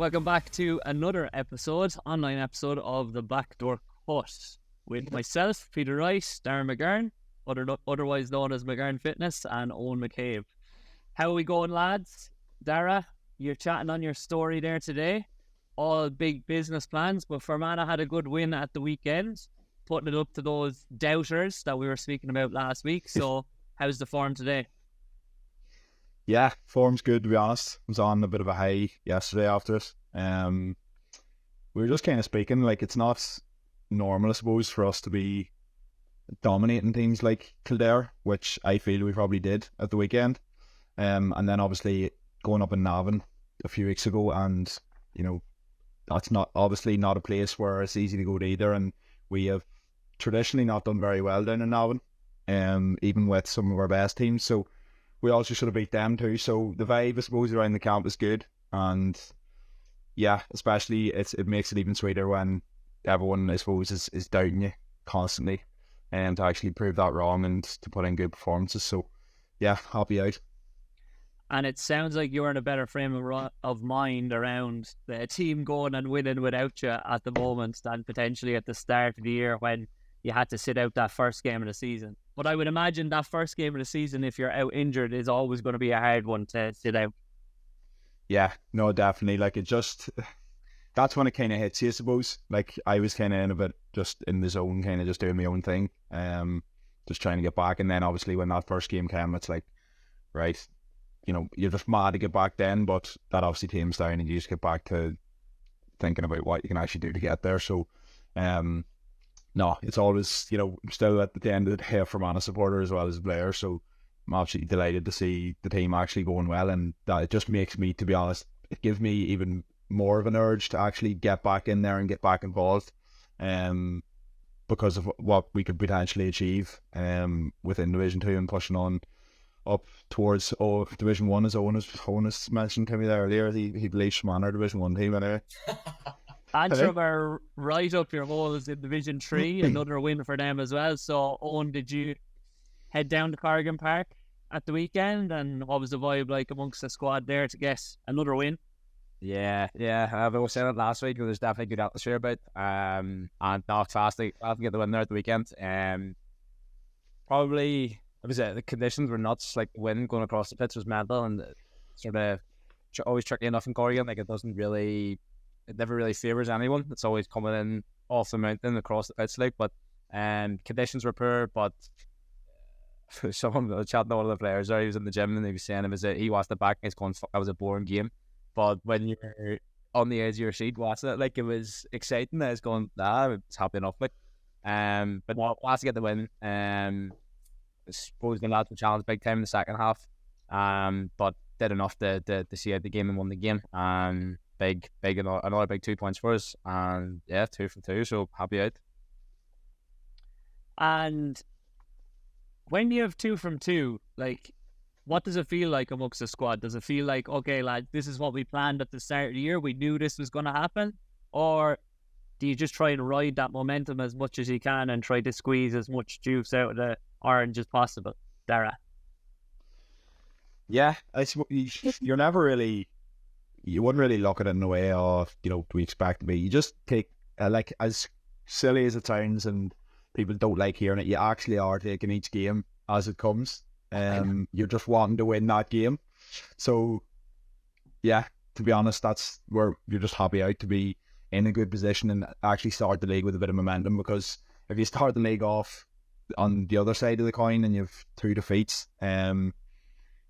Welcome back to another online episode of the Backdoor Cut with myself, Peter Rice, Darragh McGurn, otherwise known as McGurn Fitness, and Owen McCabe. How are we going, lads? Darragh, you're chatting on your story there today. All big business plans, but Fermanagh had a good win at the weekend, putting it up to those doubters that we were speaking about last week. So, how's the form today? Yeah, form's good, to be honest. I was on a bit of a high yesterday after it. We were just kind of speaking, like, it's not normal, I suppose, for us to be dominating teams like Kildare, which I feel we probably did at the weekend. And then obviously going up in Navan a few weeks ago, and, you know, that's obviously not a place where it's easy to go to either, and we have traditionally not done very well down in Navan, even with some of our best teams. So we also should have beat them too. So the vibe, I suppose, around the camp is good. And yeah, especially it makes it even sweeter when everyone, I suppose, is doubting you constantly, and to actually prove that wrong and to put in good performances. So yeah, happy out. And it sounds like you're in a better frame of mind around the team going and winning without you at the moment than potentially at the start of the year when you had to sit out that first game of the season. But I would imagine that first game of the season, if you're out injured, is always going to be a hard one to sit out. Yeah, no, definitely. Like, that's when it kind of hits you, I suppose. Like, I was kind of in a bit just in the zone, kind of just doing my own thing, just trying to get back. And then obviously when that first game came, it's like, right, you know, you're just mad to get back then, but that obviously tames down and you just get back to thinking about what you can actually do to get there. So, no, it's always, you know, still at the end of the day, a Fermanagh supporter as well as a player. So I'm absolutely delighted to see the team actually going well, and that it just makes me, to be honest, it gives me even more of an urge to actually get back in there and get back involved, because of what we could potentially achieve within Division 2 and pushing on up towards Division 1, as Owen has mentioned to me there earlier. He believes Fermanagh Division 1 team anyway. Antrim are right up your holes in Division 3, another win for them as well. So, Owen, did you head down to Corrigan Park at the weekend, and what was the vibe like amongst the squad there to get another win? Yeah. I've always said it last week. There's definitely good atmosphere about, and not fast to get the win there at the weekend. Probably the conditions were nuts. Like, the wind going across the pitch was mental, and sort of always tricky enough in Corrigan. Like, it never really favours anyone. It's always coming in off the mountain across the pitch, like. But conditions were poor. But someone was chatting to one of the players there. He was in the gym and he was saying he watched it back and he's going, "Fuck, that was a boring game." But when you're on the edge of your seat watching it, like, it was exciting. I was going, it's happy enough, like. But once to get the win, I suppose the lads were challenged big time in the second half. But did enough to see out the game and won the game. Big another big 2 points for us, and yeah, 2 from 2, so happy out. And when you have 2 from 2, like, what does it feel like amongst the squad? Does it feel like, okay, lad, this is what we planned at the start of the year, we knew this was going to happen? Or do you just try and ride that momentum as much as you can and try to squeeze as much juice out of the orange as possible? Darragh? Yeah, I suppose you're never really, you wouldn't really look at it in a way of, you know, do we expect to be? You just take, like, as silly as it sounds and people don't like hearing it, you actually are taking each game as it comes. You're just wanting to win that game. So, yeah, to be honest, that's where you're just happy out to be in a good position and actually start the league with a bit of momentum, because if you start the league off on the other side of the coin and you've 2 defeats,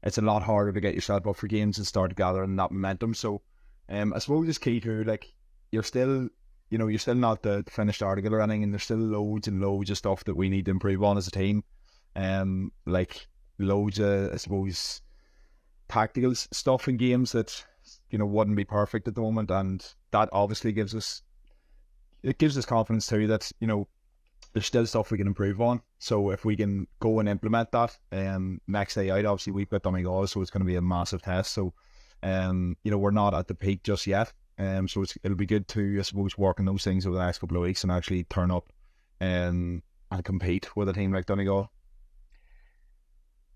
it's a lot harder to get yourself up for games and start gathering that momentum. So I suppose it's key to, like, you're still not the finished article or anything, and there's still loads and loads of stuff that we need to improve on as a team. Like, loads of, I suppose, tactical stuff in games that, you know, wouldn't be perfect at the moment, and that obviously gives us confidence too that, you know, there's still stuff we can improve on. So if we can go and implement that, next day out, obviously we've got Donegal, so it's going to be a massive test. So, you know, we're not at the peak just yet. So it'll be good to, I suppose, work on those things over the next couple of weeks and actually turn up and compete with a team like Donegal.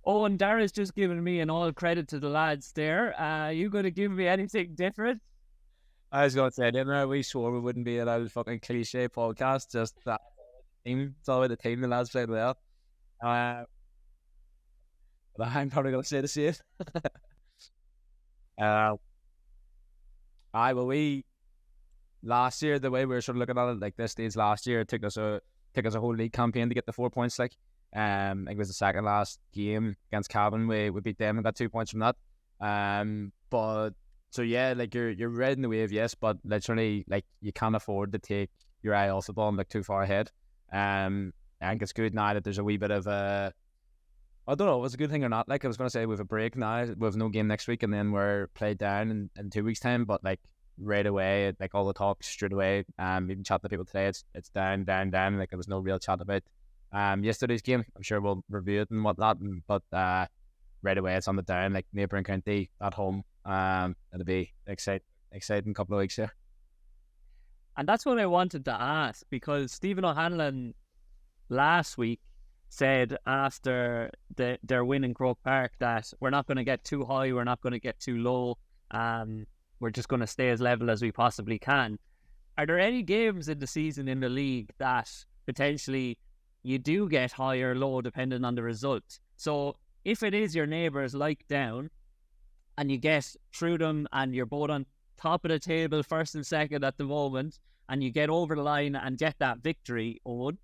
Oh, and Darragh's just given me an all credit to the lads there. Are you going to give me anything different? I was going to say, didn't I? We swore we wouldn't be an old fucking cliche podcast, just that team. It's always the team the lads played well. But I'm probably going to say the same. We last year, the way we were sort of looking at it, like this stage last year, it took us a whole league campaign to get the 4 points. Like, I think it was the second last game against Cavan. We beat them and got 2 points from that. But so yeah, like you're riding the wave, yes, but literally, like, you can't afford to take your eye off the ball and look too far ahead. I think it's good now that there's a wee bit of a, I don't know if it's a good thing or not. Like, I was going to say, we have a break now, we have no game next week, and then we're played down in 2 weeks' time. But like right away, like all the talk straight away, even chatting to people today, it's down. Like, there was no real chat about yesterday's game. I'm sure we'll review it and whatnot, but right away it's on the down. Like, neighbouring county at home. It'll be exciting couple of weeks here. And that's what I wanted to ask, because Stephen O'Hanlon last week said after their win in Croke Park that we're not going to get too high, we're not going to get too low, we're just going to stay as level as we possibly can. Are there any games in the season in the league that potentially you do get high or low depending on the result? So if it is your neighbours like down and you get through them and you're both on top of the table, first and second at the moment, and you get over the line and get that victory, Owen,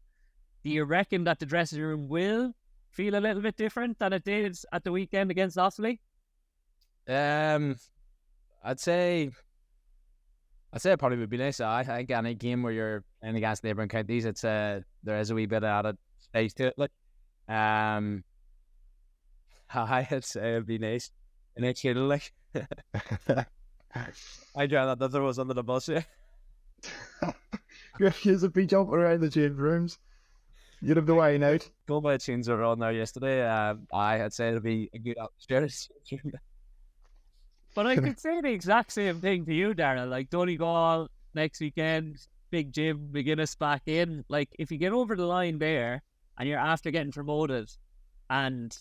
do you reckon that the dressing room will feel a little bit different than it did at the weekend against Offaly? I'd say it probably would be nice. I think any game where you're in against neighbouring counties, it's there is a wee bit of added space to it. Like, I'd say it'd be nice. And it's here, like, I drown that there was under the bus here. Here's a be jumping around the change rooms. You'd have the wine out. Go by the chains were on there yesterday. I'd say it'll be a good atmosphere. But I could say the exact same thing to you, Darragh. Like, Donegal next weekend, big Jim McGuinness back in. Like, if you get over the line there and you're after getting promoted and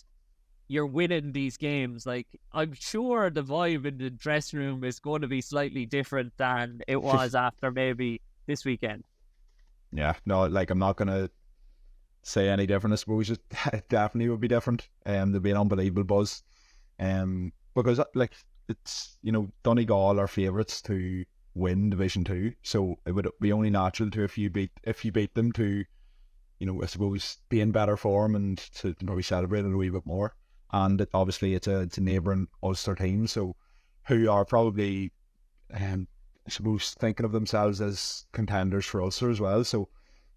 you're winning these games, like, I'm sure the vibe in the dressing room is going to be slightly different than it was after maybe this weekend. Yeah, no, like, I'm not going to say any different. I suppose it definitely would be different. There'd be an unbelievable buzz. Because, like, it's, you know, Donegal are favourites to win Division 2, so it would be only natural to, if you beat them, to, you know, I suppose, be in better form and to probably celebrate it a wee bit more. And obviously it's a neighbouring Ulster team, so who are probably, I suppose, thinking of themselves as contenders for Ulster as well. So,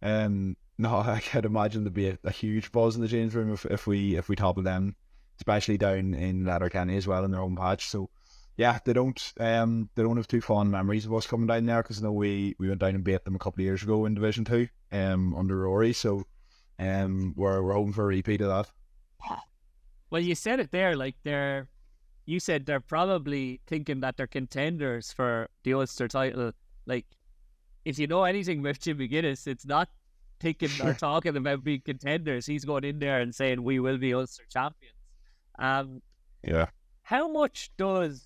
no, I can imagine there'd be a huge buzz in the change room if we topple them, especially down in Letterkenny as well in their home patch. So, yeah, they don't have too fond memories of us coming down there, because I know we went down and beat them a couple of years ago in Division 2, under Rory. So, we're hoping for a repeat of that. Well, you said it there, like, you said they're probably thinking that they're contenders for the Ulster title. Like, if you know anything about Jim McGuinness, it's not thinking or talking about being contenders. He's going in there and saying we will be Ulster champions. Yeah. How much does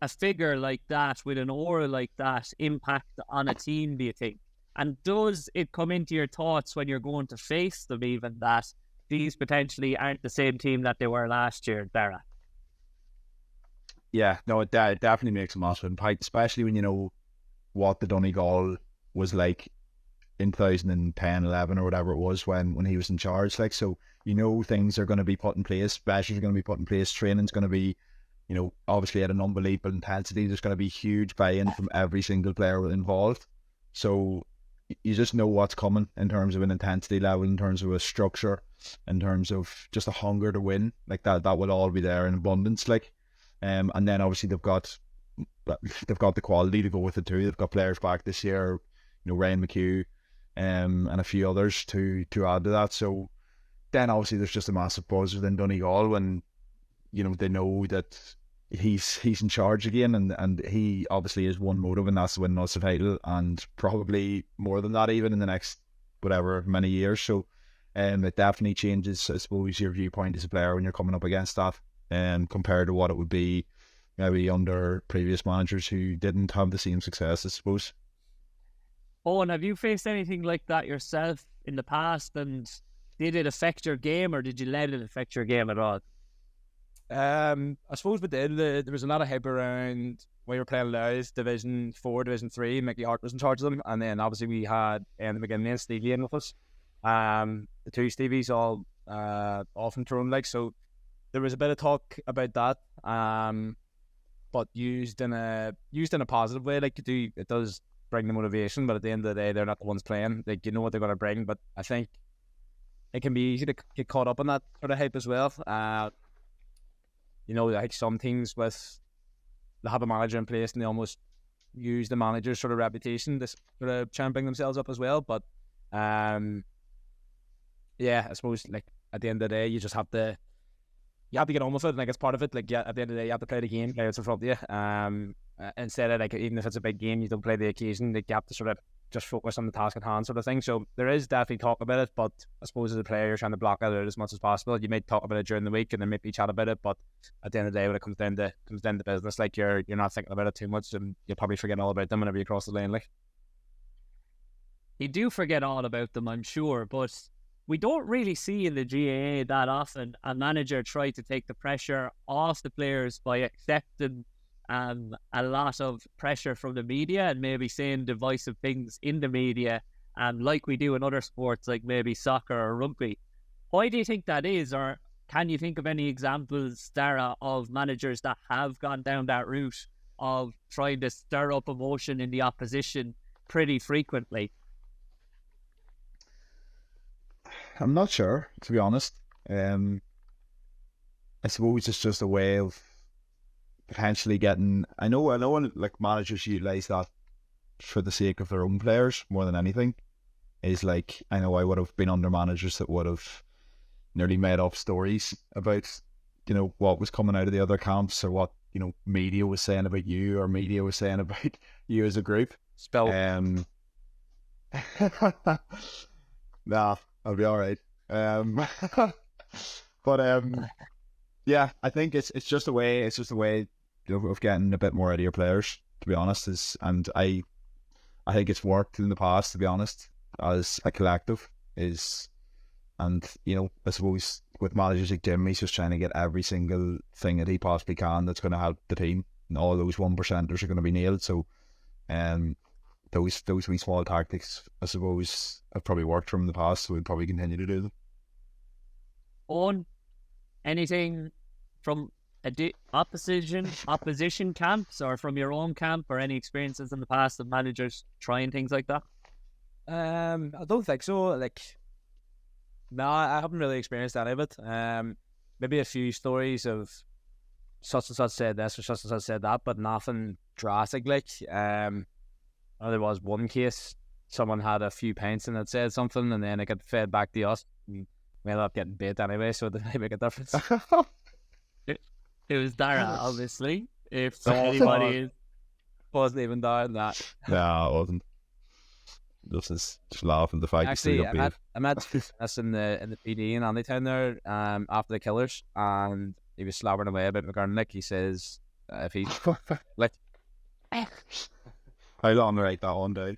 a figure like that, with an aura like that, impact on a team, do you think? And does it come into your thoughts when you're going to face them, even, that these potentially aren't the same team that they were last year, Darragh? Yeah, no, it definitely makes a massive impact, especially when you know what the Donegal was like in 2010, 11 or whatever it was when he was in charge. Like, so, you know, things are going to be put in place, specials are going to be put in place, training's going to be, you know, obviously at an unbelievable intensity. There's going to be huge buy-in from every single player involved. So you just know what's coming in terms of an intensity level, in terms of a structure, in terms of just a hunger to win. Like, that will all be there in abundance. Like, and then obviously they've got the quality to go with it too. They've got players back this year, you know, Ryan McHugh, and a few others to add to that. So then obviously there's just a massive buzz within Donegal when, you know, they know that he's in charge again, and he obviously has one motive, and that's to win the Ulster title, and probably more than that even in the next whatever many years. So it definitely changes, I suppose, your viewpoint as a player when you're coming up against that, compared to what it would be maybe under previous managers who didn't have the same success, I suppose. Owen, have you faced anything like that yourself in the past, and did it affect your game, or did you let it affect your game at all? I suppose we did. There was a lot of hype around we were playing Louth, Division 4, Division 3. Mickey Hart was in charge of them. And then obviously we had Ian McGinley and Stevie in with us. The two Stevies all from Tyrone, like, so there was a bit of talk about that. But used in a positive way, like it does bring the motivation, but at the end of the day they're not the ones playing. Like, you know what they're gonna bring, but I think it can be easy to get caught up in that sort of hype as well. You know, like some teams they have a manager in place and they almost use the manager's sort of reputation to sort of try and bring themselves up as well. But yeah, I suppose like at the end of the day, you have to get on with it. Like, it's part of it. Like, yeah, at the end of the day, you have to play the game, play what's in front of you. Instead of, like, even if it's a big game, you don't play the occasion. Like, you have to sort of just focus on the task at hand, sort of thing. So there is definitely talk about it, but I suppose as a player, you're trying to block it out as much as possible. You may talk about it during the week and then maybe chat about it, but at the end of the day, when it comes down to business, like, you're not thinking about it too much, and you'll probably forget all about them whenever you cross the lane. Like, You do forget all about them, I'm sure, but we don't really see in the GAA that often a manager try to take the pressure off the players by accepting a lot of pressure from the media and maybe saying divisive things in the media, like we do in other sports like maybe soccer or rugby. Why do you think that is? Or can you think of any examples, Darragh, of managers that have gone down that route of trying to stir up emotion in the opposition pretty frequently? I'm not sure, to be honest. I suppose it's just a way of potentially getting. I know, like, managers utilize that for the sake of their own players more than anything. Is like, I know I would have been under managers that would have nearly made up stories about, you know, what was coming out of the other camps, or what, you know, media was saying about you, or media was saying about you as a group. spell. Nah, I'll be all right. But yeah, I think it's just a way of getting a bit more out of your players, to be honest. And I think it's worked in the past, to be honest, as a collective. And you know, I suppose with managers like Jim, he's just trying to get every single thing that he possibly can that's going to help the team, and all those 1%ers are going to be nailed. So, those wee small tactics, I suppose, have probably worked from the past, so we'll probably continue to do them. On anything from opposition camps, or from your own camp, or any experiences in the past of managers trying things like that? I don't think so. Like, no, I haven't really experienced any of it. Maybe a few stories of such and such said this or such and such said that, but nothing drastic. Like, there was one case, someone had a few pints and had said something, and then it got fed back to us, and we ended up getting bait anyway, so it didn't make a difference. It was Darragh, obviously. If anybody is... Wasn't even down that. No, it wasn't. Just laughing at the fact. Actually, I met us in the PD in Andytown there after the Killers, and he was slobbering away about McGurn. Like, he says, if he's like, how long to write that one down?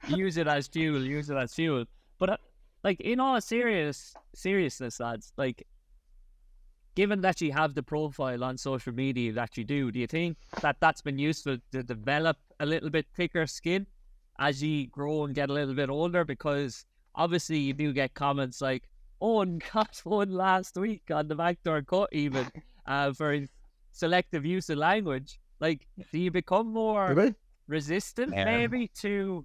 use it as fuel. But like, in all seriousness, lads, like, given that you have the profile on social media that you do you think that that's been useful to develop a little bit thicker skin as you grow and get a little bit older? Because obviously you do get comments like, Owen got one last week on the Backdoor Cut, even for his selective use of language. Like, do you become more resistant maybe to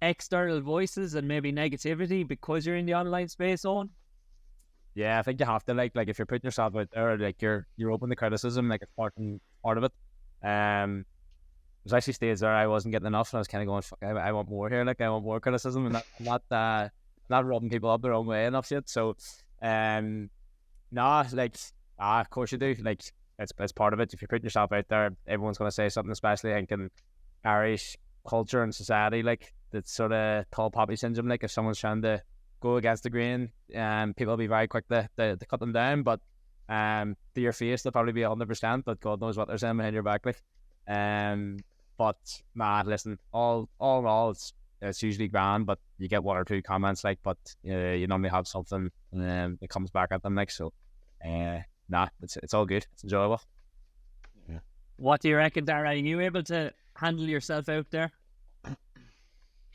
external voices and maybe negativity because you're in the online space, Owen? Yeah, I think you have to, like if you're putting yourself out there, like, you're open to criticism, like, it's part of it. There's actually stages there I wasn't getting enough, and I was kind of going, fuck, I want more here, like, I want more criticism, and not rubbing people up their own way enough yet. So, like, of course you do. Like, it's part of it. If you're putting yourself out there, everyone's going to say something, especially I think in Irish culture and society, like, that's sort of tall poppy syndrome. Like, if someone's trying to go against the grain, people will be very quick to cut them down. But To your face, they'll probably be 100%, but God knows what they're saying behind your back. Like, but nah, listen, all in all, it's usually grand, but you get one or two comments, like, but you normally have something that comes back at them, like, so. Nah, it's all good. It's enjoyable. Yeah. What do you reckon, Darragh? Are you able to handle yourself out there?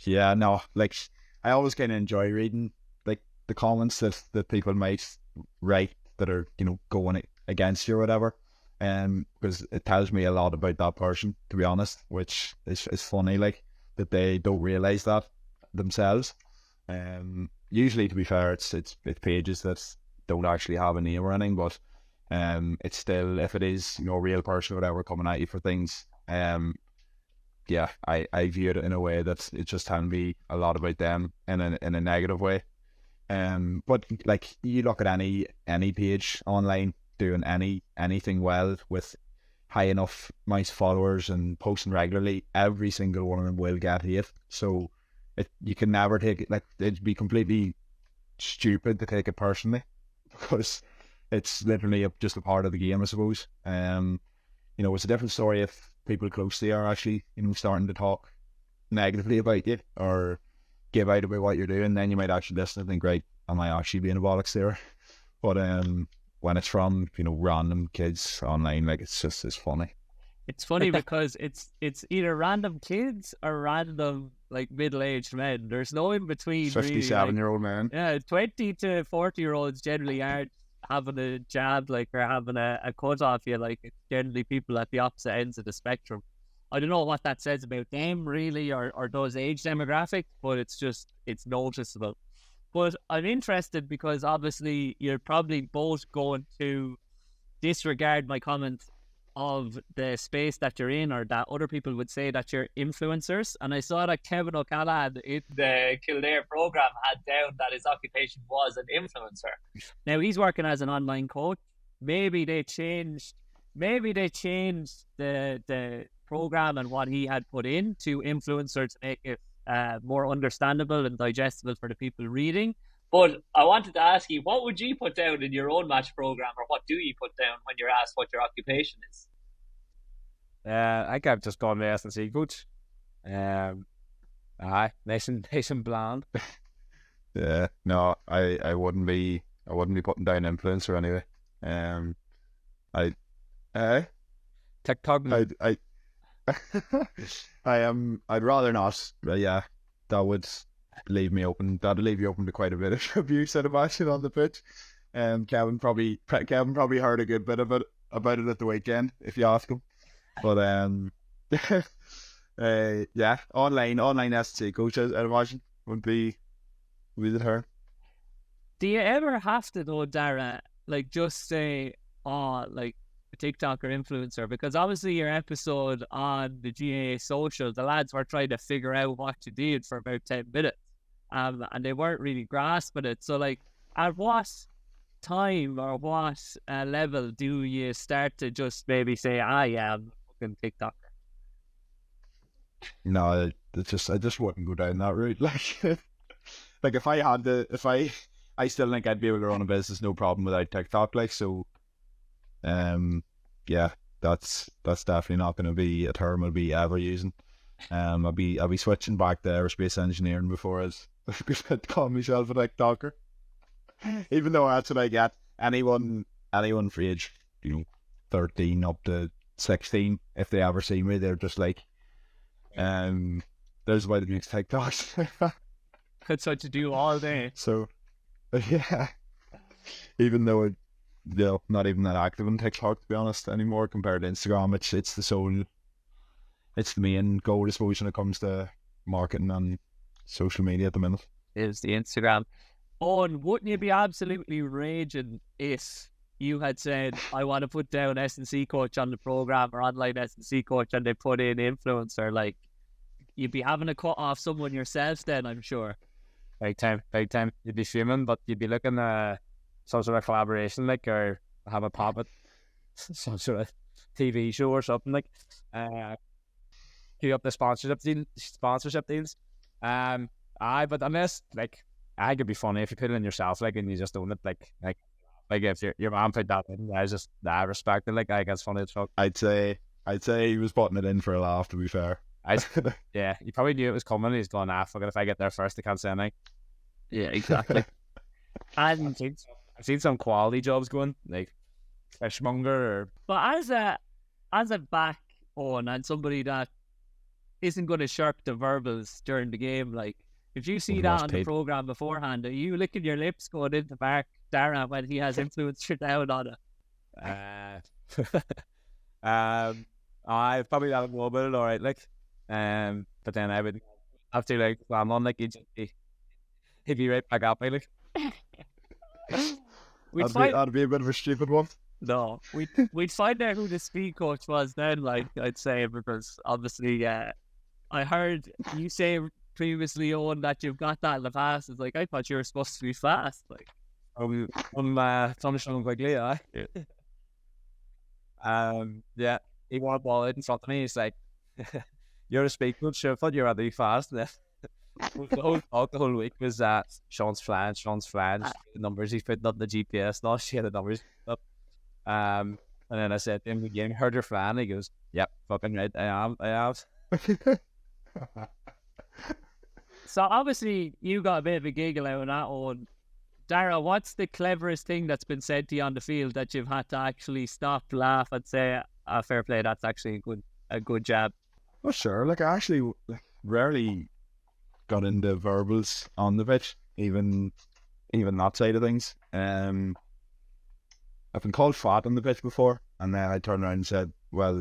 Yeah, no, like I always kind of enjoy reading like the comments that people might write that are, you know, going against you or whatever, because it tells me a lot about that person, to be honest, which is funny, like that they don't realize that themselves. Usually, to be fair, it's pages that don't actually have a name or anything, but it's still, if it is, you know, a real person or whatever coming at you for things, yeah, I view it in a way that it's just telling me a lot about them in a negative way. But like you look at any page online doing anything well with high enough amounts of followers and posting regularly, every single one of them will get hate. So you can never take it, like, it'd be completely stupid to take it personally, because it's literally just a part of the game, I suppose. You know, it's a different story if people close to you are actually, you know, starting to talk negatively about you or give out about what you're doing. Then you might actually listen and think, right, am I actually being a bollocks there? But when it's from, you know, random kids online, like, it's funny. It's funny because it's either random kids or random like middle-aged men. There's no in between. 57-year-old man. Yeah, 20 to 40-year-olds generally aren't having a jab, like, or having a cut off you. Like, it's generally people at the opposite ends of the spectrum. I don't know what that says about them really, or those age demographics, but it's noticeable. But I'm interested because obviously you're probably both going to disregard my comment of the space that you're in, or that other people would say that you're influencers. And I saw that Kevin O'Callaghan in the Kildare programme had down that his occupation was an influencer. Now he's working as an online coach. Maybe they changed the programme and what he had put in to influencer to make it more understandable and digestible for the people reading. But I wanted to ask you, what would you put down in your own match program, or what do you put down when you're asked what your occupation is? I think I've just gone to S&C coach. Nice and bland. Yeah, no, I wouldn't be putting down influencer anyway. TikTok. I'd rather not. But yeah, that would leave me open. That'd leave you open to quite a bit of abuse, I'd imagine, on the pitch. Kevin probably heard a good bit about it at the weekend, if you ask him. But yeah, online SC coach, I'd imagine would be the turn. Do you ever have to, though, Darragh, like, just say, like, a TikTok or influencer? Because obviously your episode on the GAA social, the lads were trying to figure out what you did for about 10 minutes. And they weren't really grasping it. So, like, at what time or what level do you start to just maybe say, yeah, I'm a fucking TikToker? No, I just wouldn't go down that route. Like, if I still think I'd be able to run a business no problem without TikTok. Like, so, yeah, that's definitely not going to be a term I'll be ever using. I'll be switching back to aerospace engineering before I'd call myself a TikToker. Even though that's what I get. Anyone for age, 13 up to 16, if they ever see me, they're just like, there's why the next TikToks. That's what you do all day. So, yeah. Even though I'm not even that active on TikTok, to be honest, anymore, compared to Instagram, it's the main goal, I suppose, when it comes to marketing and social media at the minute. Is the Instagram. Oh, and wouldn't you be absolutely raging if you had said, I want to put down S&C coach on the program, or online S&C coach, and they put in influencer? Like, you'd be having to cut off someone yourself then, I'm sure. Big time. You'd be fuming, but you'd be looking at some sort of collaboration, like, or have a pop at some sort of TV show or something, like, queue up the sponsorship deals. But unless, like, I think it'd be funny if you put it in yourself, like, and you just own it, like like if your man put that in, I respect it. Like I guess funny as fuck. I'd say he was putting it in for a laugh, to be fair. Yeah, he probably knew it was coming. He's going, fuck it, if I get there first, I can't say anything. Yeah, exactly. And I've seen some quality jobs going, like fishmonger but as a back on and somebody that isn't going to shirk the verbals during the game, like if you see that on the program beforehand, are you licking your lips going into Darragh when he has influence you down on it? I probably have a little bit, all right, like, but then I would have to like slam on, like he'd be right back at me, like. That'd be a bit of a stupid one. No, we'd find out who the speed coach was then, like I'd say, because obviously, I heard you say previously, Owen, that you've got that in the past. It's like I thought you were supposed to be fast, like. I'm showing quickly, yeah. Yeah, he won a ball out in front of me. He's like, "You're a speed coach. I thought you were rather be fast." And the whole week was that Sean's flying. The numbers he's putting up the GPS. Not share the numbers up. And then I said to him again, "Heard you're flying." He goes, "Yep, fucking right. I am." So obviously you got a bit of a giggle out of that one. Darragh, what's the cleverest thing that's been said to you on the field that you've had to actually stop, laugh, and say, fair play, that's actually a good jab? Oh, sure. Like, I actually rarely got into verbals on the pitch, even that side of things. I've been called fat on the pitch before, and then I turned around and said, well,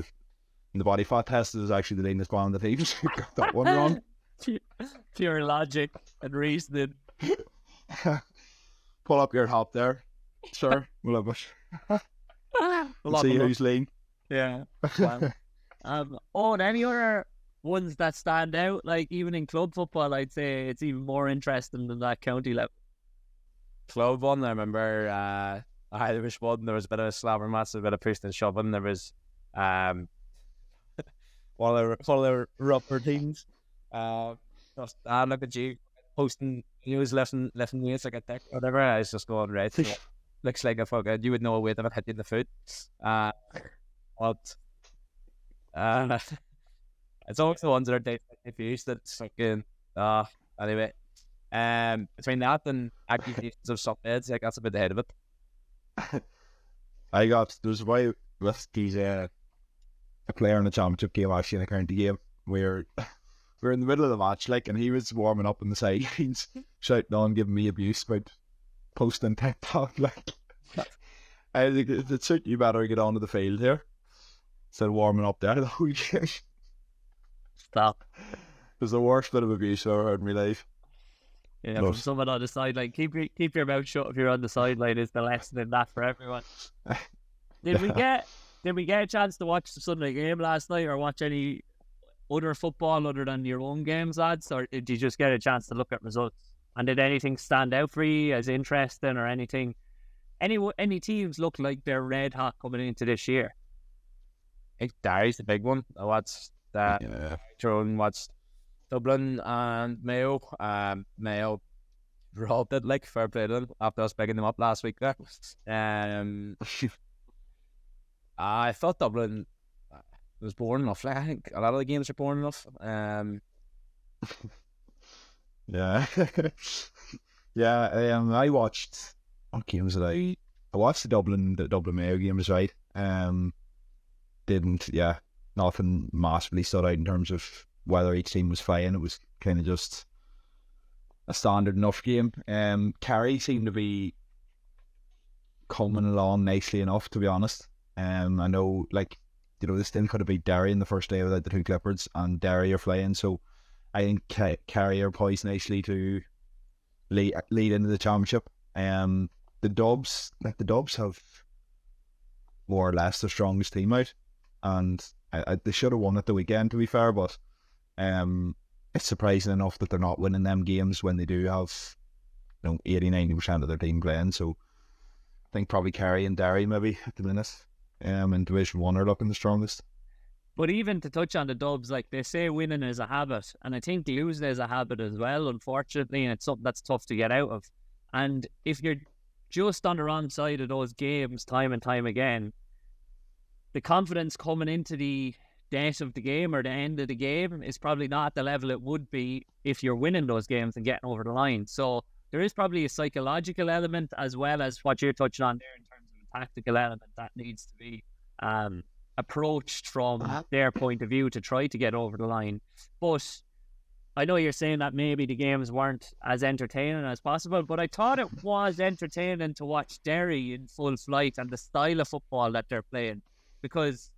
in the body fat test, it was actually the leanest one on the team, so you got that one wrong. Pure logic and reasoning. Pull up your top there, sir. We'll have We'll see who's lean. Yeah. Well, and any other ones that stand out, like even in club football, I'd say it's even more interesting than that county level. Club one, I remember there was one, there was a bit of a slobber match, a bit of pushing and shoving. There was one of the rougher teams. Just look at you posting news left and right, like a dick or whatever. I was just going, right, so looks like a fucking, you would know a weight if it hit you in the foot. But it's always the ones that are diffused that's fucking anyway. Between that and accusations of soft heads, like that's a bit ahead of it. There's a way with these a player in the championship game, actually in a county game, where we're in the middle of the match, like, and he was warming up on the sidelines, shouting on, giving me abuse about posting TikTok, like. I think it'd suit you better get onto the field here instead of warming up there the whole game. Stop. It was the worst bit of abuse I've ever heard in my life. Yeah, from someone on the sideline. Keep your mouth shut if you're on the sideline is the lesson in that for everyone. Did we get a chance to watch the Sunday game last night or watch any other football other than your own games, lads? Or did you just get a chance to look at results? And did anything stand out for you as interesting or anything? Any teams look like they're red hot coming into this year? I think Derry's the big one. I watched that. Yeah. Tyrone watched Dublin and Mayo. Mayo robbed it, like, fair play to them after us picking them up last week there. I thought Dublin was boring enough. Like, I think a lot of the games are boring enough. Yeah. Yeah, I watched, what games did I watched the Dublin Mayo games, right? Nothing massively stood out in terms of whether each team was flying. It was kind of just a standard enough game. Kerry seemed to be coming along nicely enough, to be honest. I know, like, you know, they still could have beat Derry in the first day without the two Cliffords, and Derry are flying, so I think Kerry are poised nicely to lead into the championship. The Dubs have more or less the strongest team out, and they should have won at the weekend, to be fair, but it's surprising enough that they're not winning them games when they do have, 80-90% of their team playing. So I think probably Kerry and Derry maybe at the minute in Division 1 are looking the strongest. But even to touch on the Dubs, like, they say winning is a habit, and I think losing is a habit as well, unfortunately, and it's something that's tough to get out of. And if you're just on the wrong side of those games time and time again, the confidence coming into the death of the game or the end of the game is probably not at the level it would be if you're winning those games and getting over the line. So there is probably a psychological element as well as what you're touching on there in terms of a tactical element that needs to be approached from their point of view to try to get over the line. But I know you're saying that maybe the games weren't as entertaining as possible, but I thought it was entertaining to watch Derry in full flight and the style of football that they're playing, because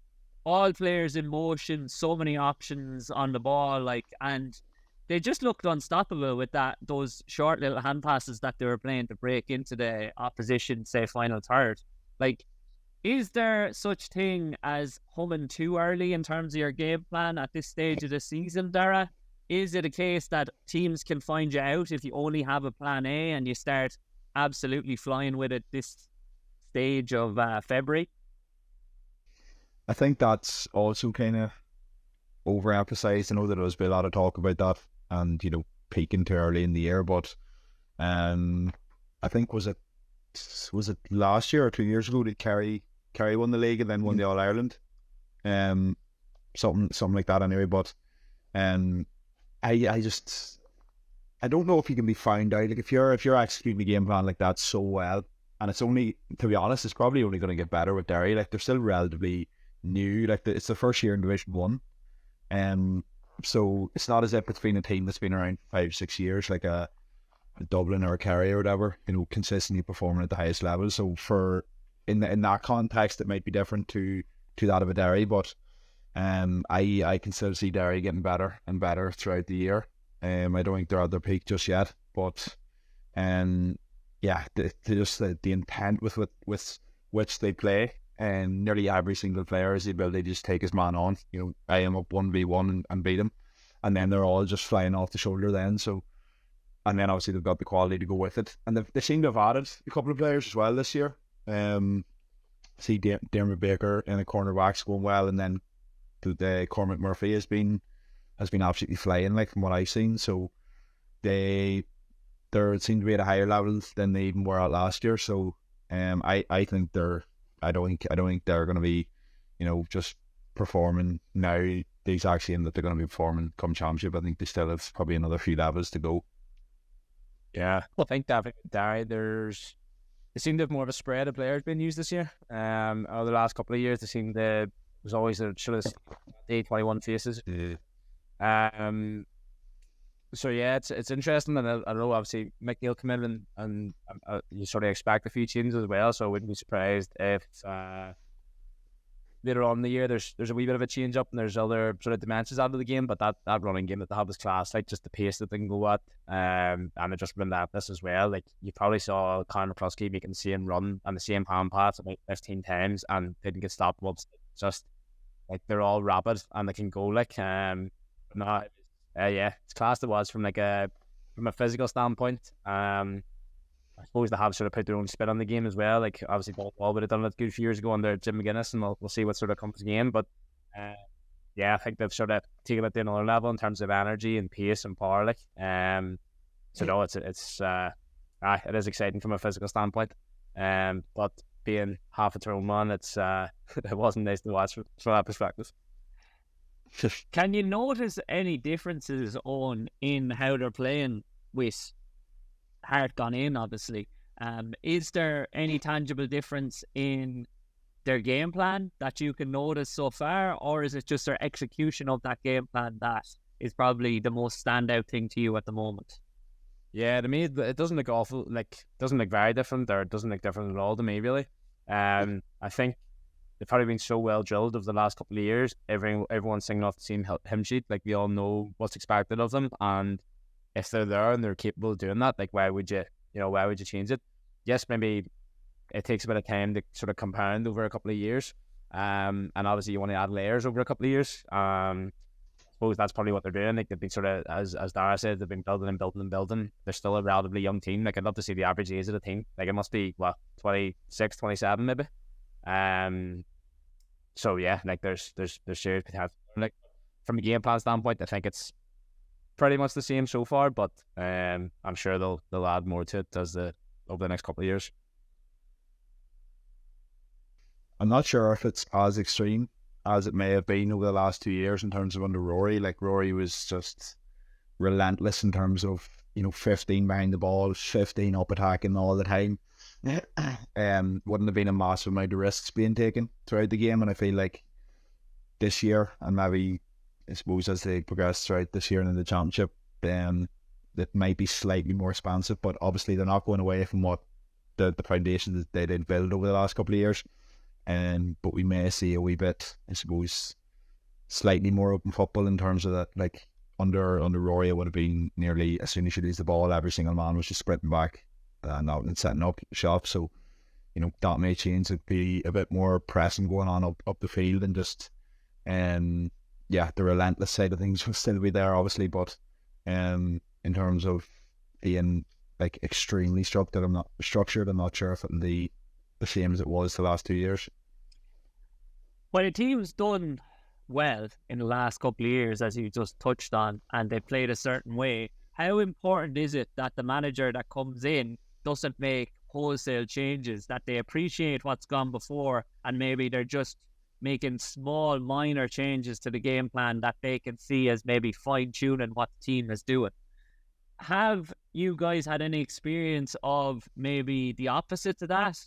all players in motion, so many options on the ball, and they just looked unstoppable with those short little hand passes that they were playing to break into the opposition, say, final third. Is there such thing as humming too early in terms of your game plan at this stage of the season, Darragh? Is it a case that teams can find you out if you only have a plan A and you start absolutely flying with it this stage of February? I think that's also kind of overemphasized. I know that there's been a lot of talk about that and, peaking too early in the year, but I think was it last year or 2 years ago that Kerry won the league and then won the All Ireland, something like that anyway. But I don't know if you can be found out. Like if you're executing a game plan like that so well, and it's only, to be honest, it's probably only going to get better with Derry. Like they're still relatively new. It's the first year in Division 1, so it's not as if it's been a team that's been around 5-6 years, like a Dublin or a Kerry or whatever, consistently performing at the highest level. So in that context, it might be different to that of a Derry, but I can still see Derry getting better and better throughout the year. I don't think they're at their peak just yet, but the intent with which they play, and nearly every single player has the ability to just take his man on. I am up 1v1 and beat him, and then they're all just flying off the shoulder then. So, and then obviously they've got the quality to go with it, and they seem to have added a couple of players as well this year. See Dermot Baker in the cornerbacks going well, and then the Cormac Murphy has been absolutely flying, like from what I've seen. So they seem to be at a higher level than they even were at last year. So I think I don't think they're going to be just performing now the exact same that they're going to be performing come championship. I think they still have probably another few levels to go. Yeah, I think Derry, they seem to have more of a spread of players being used this year. Over the last couple of years, there's always a sort of 21 faces. Yeah. So yeah, it's interesting, and I know obviously Mick Neal come in and you sort of expect a few changes as well. So I wouldn't be surprised if later on in the year there's a wee bit of a change up and there's other sort of dimensions out of the game. But that running game that they have is class, like just the pace that they can go at, and it just relentless as well. Like you probably saw Conor McCluskey making the same run and the same hand pass about 15 times and didn't get stopped once. Just like they're all rapid and they can go like it's class to watch from from a physical standpoint. I suppose they have sort of put their own spin on the game as well. Like obviously Ball would have done it a good few years ago under Jim McGuinness, and we'll see what sort of comes again. But I think they've sort of taken it to another level in terms of energy and pace and power. So no, it is exciting from a physical standpoint. But being half a thrown man, it wasn't nice to watch from that perspective. Can you notice any differences in how they're playing with Hart gone in, obviously? Is there any tangible difference in their game plan that you can notice so far, or is it just their execution of that game plan that is probably the most standout thing to you at the moment? Yeah, to me, it doesn't look awful. Doesn't look very different, or it doesn't look different at all to me, really. I think they've probably been so well drilled over the last couple of years. Everyone's singing off the same hymn sheet. Like we all know what's expected of them, and if they're there and they're capable of doing that, like why would you change it? Yes, maybe it takes a bit of time to sort of compound over a couple of years, and obviously you want to add layers over a couple of years. I suppose that's probably what they're doing. Like they've been sort of, as Darragh said, they've been building and building and building. They're still a relatively young team. Like I'd love to see the average age of the team. Like it must be 26, 27 maybe. So yeah, like there's serious potential. Like from a game plan standpoint, I think it's pretty much the same so far, but I'm sure they'll add more to it over the next couple of years. I'm not sure if it's as extreme as it may have been over the last 2 years in terms of under Rory. Like, Rory was just relentless in terms of, 15 behind the ball, 15 up attacking all the time. Wouldn't have been a massive amount of risks being taken throughout the game. And I feel like this year, and maybe I suppose as they progress throughout this year and in the championship, that might be slightly more expansive. But obviously they're not going away from what the foundation that they did build over the last couple of years. But we may see a wee bit, I suppose, slightly more open football in terms of that. Like under Rory, it would have been nearly as soon as you lose the ball, every single man was just sprinting back and setting up shop. So, that may change. It'd be a bit more pressing going on up the field, and just the relentless side of things will still be there, obviously. But in terms of being like extremely structured, I'm not sure if it'll be the same as it was the last 2 years. When a team's done well in the last couple of years, as you just touched on, and they played a certain way, how important is it that the manager that comes in doesn't make wholesale changes, that they appreciate what's gone before, and maybe they're just making small minor changes to the game plan that they can see as maybe fine-tuning what the team is doing? Have you guys had any experience of maybe the opposite to that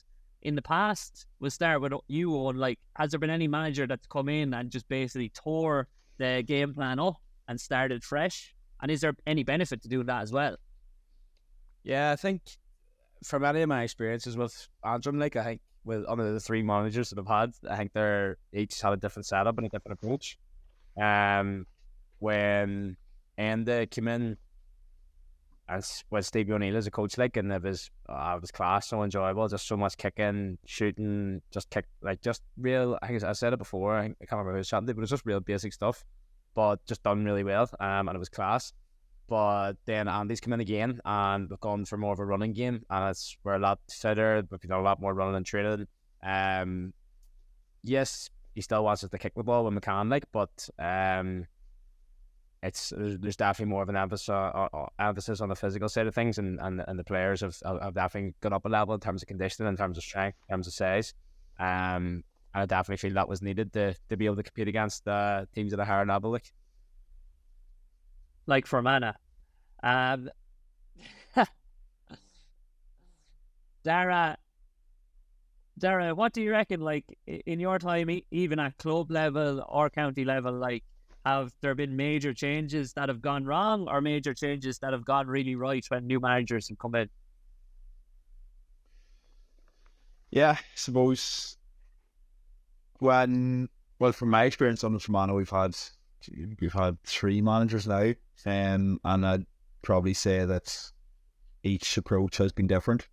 in the past? We'll start with you, Owen. Like, has there been any manager that's come in and just basically tore the game plan up and started fresh? And is there any benefit to doing that as well? Yeah, I think from any of my experiences with Antrim, I think with under the three managers that I've had, I think they're each had a different setup and a different approach. When Enda came in as with Stevie O'Neill as a coach, and it was class, so enjoyable, just so much kicking, shooting, just real. I think I said it before. I can't remember who was chatting to, but it was just real basic stuff, but just done really well. And it was class. But then Andy's come in again, and we've gone for more of a running game, and we're a lot fitter. We've done a lot more running and training. Yes, he still wants us to kick the ball when we can, but there's definitely more of an emphasis on the physical side of things, and the players have definitely gone up a level in terms of conditioning, in terms of strength, in terms of size. And I definitely feel that was needed to be able to compete against teams at a higher level. Like Fermanagh. Darragh, what do you reckon, like, in your time, even at club level or county level, like, have there been major changes that have gone wrong or major changes that have gone really right when new managers have come in? Yeah, I suppose from my experience under Fermanagh, we've had 3 managers now, and I'd probably say that each approach has been different.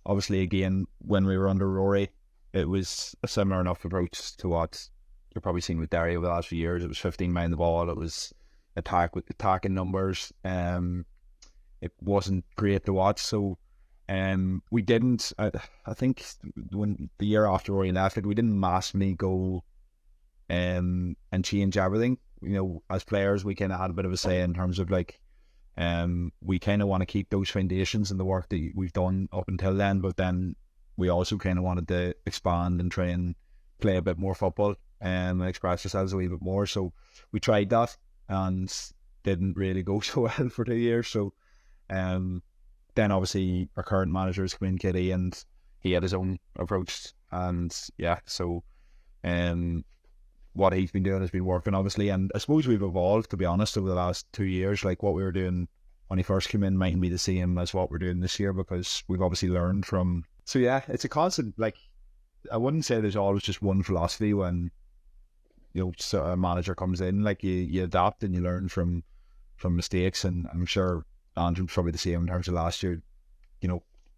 Obviously, again, when we were under Rory, it was a similar enough approach to what you're probably seeing with Derry over the last few years. It was 15 behind the ball. It was attacking numbers. It wasn't great to watch. So we didn't. I think when the year after Rory left, we didn't massively go and change everything. As players, we kind of had a bit of a say in terms of we kind of want to keep those foundations and the work that we've done up until then, but then we also kind of wanted to expand and try and play a bit more football and express ourselves a wee bit more. So we tried that and didn't really go so well for 2 years. So then obviously our current manager is coming, Kerry, and he had his own approach, and so what he's been doing has been working, obviously. And I suppose we've evolved, to be honest, over the last 2 years. Like, what we were doing when he first came in mightn't be the same as what we're doing this year, because we've obviously learned from. So it's a constant. I wouldn't say there's always just one philosophy when a manager comes in. You adapt and you learn from mistakes, and I'm sure Andrew's probably the same in terms of last year.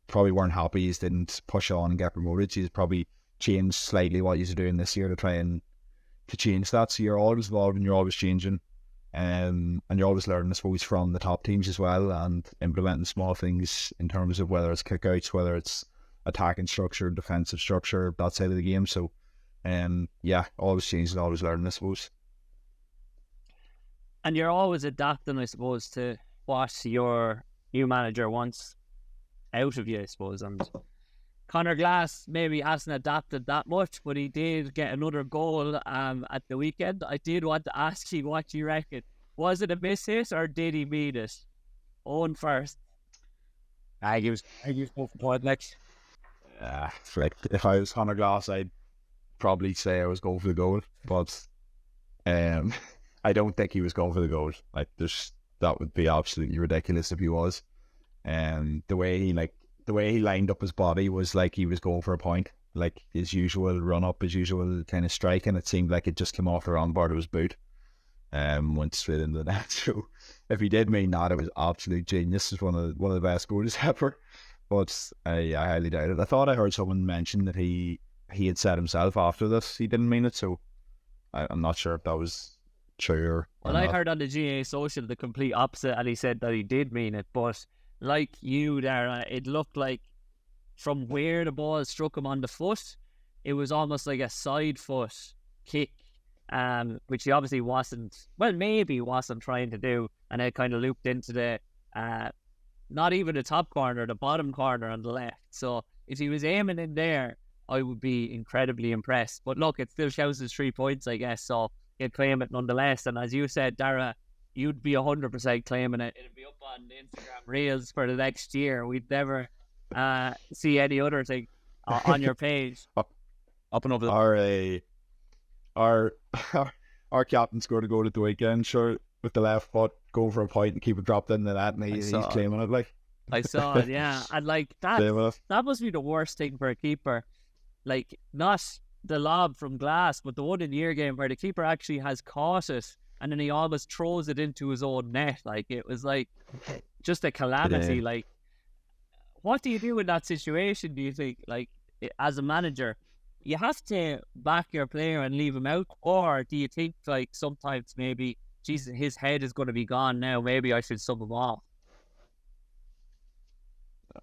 Probably weren't happy he didn't push on and get promoted. He's probably changed slightly what he's doing this year to try and to change that. So you're always evolving, you're always changing, and you're always learning, I suppose, from the top teams as well, and implementing small things in terms of whether it's kickouts, whether it's attacking structure, defensive structure, that side of the game. So always changing, always learning, I suppose. And you're always adapting, I suppose, to what your new manager wants out of you, I suppose. And Conor Glass maybe hasn't adapted that much, but he did get another goal at the weekend. I did want to ask you what you reckon. Was it a miss hit or did he mean it? Owen first. I think he was going for point, like. Like if I was Conor Glass, I'd probably say I was going for the goal, but I don't think he was going for the goal. Like that would be absolutely ridiculous if he was. The way he lined up his body was like he was going for a point, like his usual run up, his usual kind of strike, and it seemed like it just came off the wrong part of his boot, went straight into the net. So if he did mean that, it was absolute genius. It's one of the best goals ever. But I highly doubt it. I thought I heard someone mention that he had said himself after this he didn't mean it, so I'm not sure if that was true or Well, not. I heard on the GAA social the complete opposite, and he said that he did mean it. But like you, Darragh, it looked like from where the ball struck him on the foot, it was almost like a side foot kick, which he obviously maybe wasn't trying to do, and it kind of looped into the not even the top corner, the bottom corner on the left. So if he was aiming in there, I would be incredibly impressed. But look, it still shows his 3 points, I guess. So he'd claim it nonetheless. And as you said, Darragh, you'd be 100% claiming it. It'd be up on the Instagram Reels for the next year. We'd never see any other thing on your page. Up and over the... Our captain scored a goal at the weekend, sure, with the left foot, going for a point and keep it dropped in the net, and he's claiming it, like. I saw it, yeah. And like that must be the worst thing for a keeper. Like, not the lob from Glass, but the one in your game where the keeper actually has caught it and then he almost throws it into his own net. Like, it was like just a calamity. Like, what do you do in that situation, do you think? Like, as a manager, you have to back your player and leave him out, or do you think like sometimes maybe, Jesus, his head is going to be gone now, maybe I should sub him off?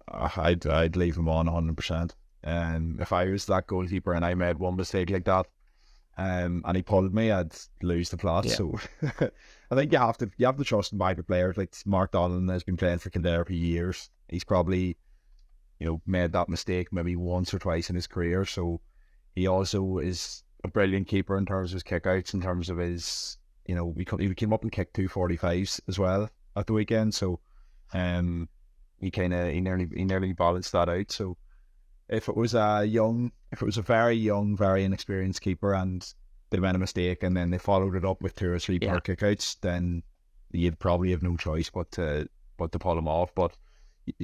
I'd leave him on 100%. If I was that goalkeeper and I made one mistake like that, and he pulled me, I'd lose the plot. Yeah. So I think you have to trust and back the players. Like Mark Donlan has been playing for Kildare for years. He's probably, made that mistake maybe once or twice in his career. So he also is a brilliant keeper in terms of his kickouts, in terms of his, he came up and kicked 245s as well at the weekend. So he nearly balanced that out. So if it was a very young, very inexperienced keeper and they made a mistake and then they followed it up with 2 or 3 poor kickouts, then you'd probably have no choice but to pull him off. But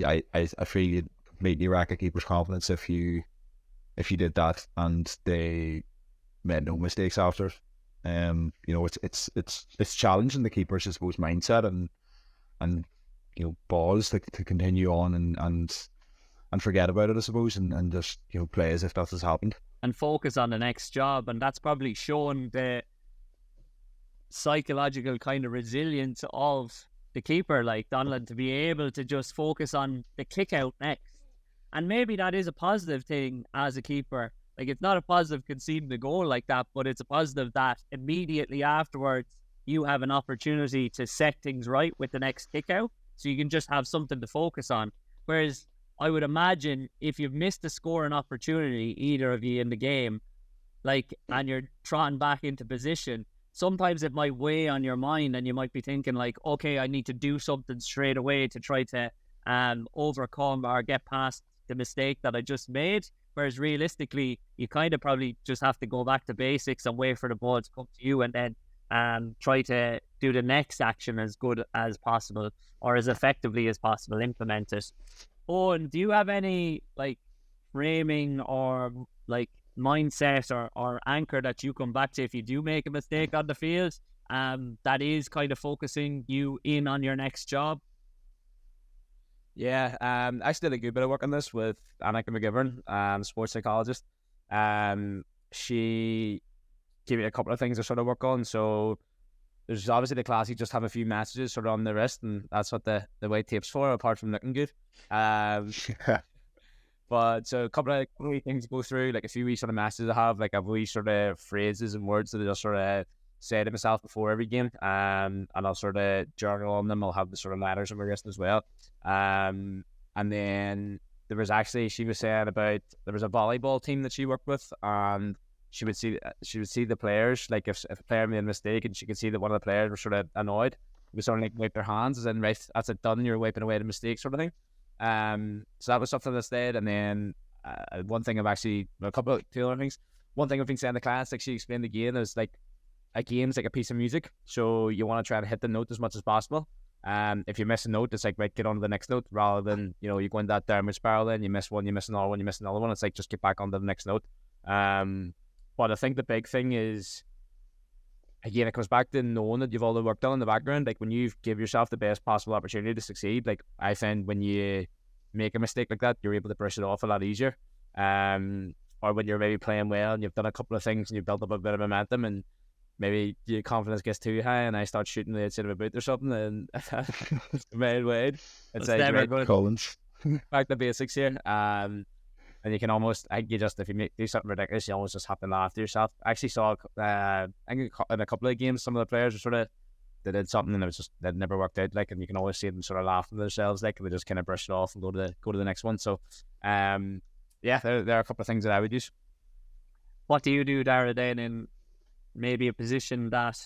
I feel you'd completely wreck a keeper's confidence if you did that and they made no mistakes after it. It's challenging the keeper's, I suppose, mindset and balls to continue on and forget about it, I suppose, and just play as if that has happened and focus on the next job. And that's probably shown the psychological kind of resilience of the keeper, like Donlan, to be able to just focus on the kick out next. And maybe that is a positive thing as a keeper. Like, it's not a positive conceding a goal like that, but it's a positive that immediately afterwards you have an opportunity to set things right with the next kick out, so you can just have something to focus on. Whereas I would imagine if you've missed a scoring opportunity, either of you in the game, and you're trotting back into position, sometimes it might weigh on your mind and you might be thinking like, okay, I need to do something straight away to try to overcome or get past the mistake that I just made. Whereas realistically, you kind of probably just have to go back to basics and wait for the ball to come to you and then try to do the next action as good as possible or as effectively as possible, implement it. Oh, and do you have any framing or mindset or anchor that you come back to if you do make a mistake on the field that is kind of focusing you in on your next job? Yeah, I actually did a good bit of work on this with Annika McGivern, sports psychologist. She gave me a couple of things to sort of work on. So there's obviously the classic, just have a few messages sort of on the wrist, and that's what the white tape's for, apart from looking good. But so a couple of wee things to go through, like a few wee sort of messages I have, like a wee sort of phrases and words that I just sort of say to myself before every game, and I'll sort of journal on them. I'll have the sort of letters on my wrist as well, and then there was actually, she was saying about, there was a volleyball team that she worked with, and she would see the players, like if a player made a mistake and she could see that one of the players was sort of annoyed, it was sort of like wipe their hands, as in, right, that's it done, you're wiping away the mistake sort of thing. So that was something that's stayed. And then one thing two other things. One thing I've been saying to clients, like she explained again, is like a game's like a piece of music, so you want to try to hit the note as much as possible. If you miss a note, it's like, right, get on to the next note, rather than, you know, you go in that downward spiral, then you miss one, you miss another one, you miss another one. It's like, just get back on to the next note. But I think the big thing is, again, it comes back to knowing that you've all the work done in the background. Like when you give yourself the best possible opportunity to succeed, like I find when you make a mistake like that, you're able to brush it off a lot easier. Or when you're maybe playing well and you've done a couple of things and you've built up a bit of momentum, and maybe your confidence gets too high and I start shooting the outside of a boot or something, and made wide. It's like, never right, good. Collins. back to basics here. And you can almost, I think you just, if you do something ridiculous, you almost just have to laugh to yourself. I actually saw, I think in a couple of games, some of the players were sort of, they did something and that never worked out, like, and you can always see them sort of laughing to themselves, like, and they just kind of brush it off and go to the next one. So, yeah, there are a couple of things that I would use. What do you do, Darragh, then in maybe a position that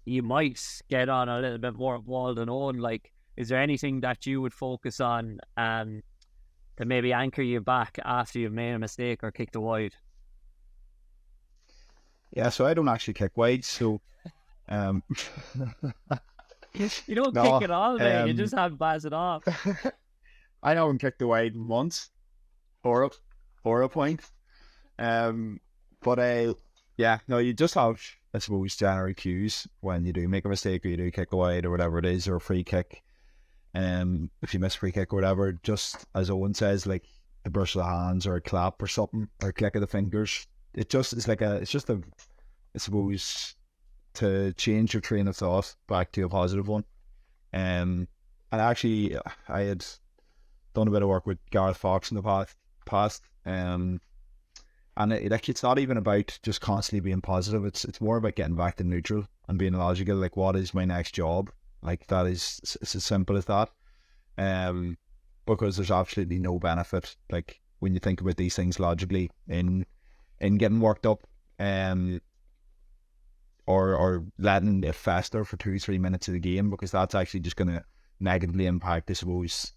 you might get on a little bit more wall than own? Like, is there anything that you would focus on to maybe anchor you back after you've made a mistake or kicked a wide? Yeah, so I don't actually kick wide, so You don't No, kick it all, mate. You just have to pass it off. I haven't kicked the wide once for a point. But yeah, no, you just have, I suppose, general cues when you do make a mistake, or you do kick the wide or whatever it is, or a free kick. If you miss a free kick or whatever, just as Owen says, like the brush of the hands or a clap or something, or a click of the fingers. I suppose, to change your train of thought back to a positive one. And actually, I had done a bit of work with Gareth Fox in the past. And it's not even about just constantly being positive. It's more about getting back to neutral and being logical. Like, what is my next job? Like, it's as simple as that. Because there's absolutely no benefit, like, when you think about these things logically, in getting worked up, or letting it fester for 2-3 minutes of the game, because that's actually just going to negatively impact, I suppose,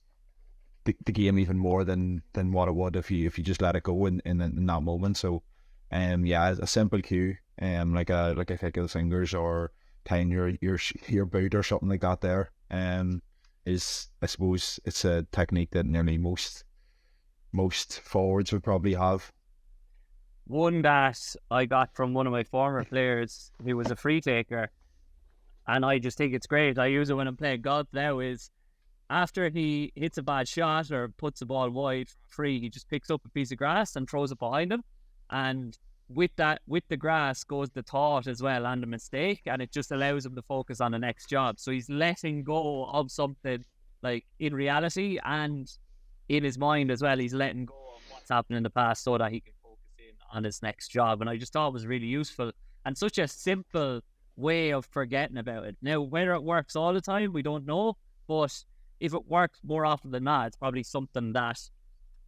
the game even more than what it would if you just let it go in that moment. So, yeah, a simple cue, like a kick of the fingers, or tying your boot or something like that there, is, I suppose, it's a technique that nearly most forwards would probably have. One that I got from one of my former players, who was a free taker, and I just think it's great. I use it when I'm playing golf now, is after he hits a bad shot or puts the ball wide free, he just picks up a piece of grass and throws it behind him. And with the grass goes the thought as well and the mistake, and it just allows him to focus on the next job. So he's letting go of something, like, in reality and in his mind as well. He's letting go of what's happened in the past so that he can focus in on his next job. And I just thought it was really useful and such a simple way of forgetting about it. Now, whether it works all the time, we don't know, but if it works more often than not, it's probably something that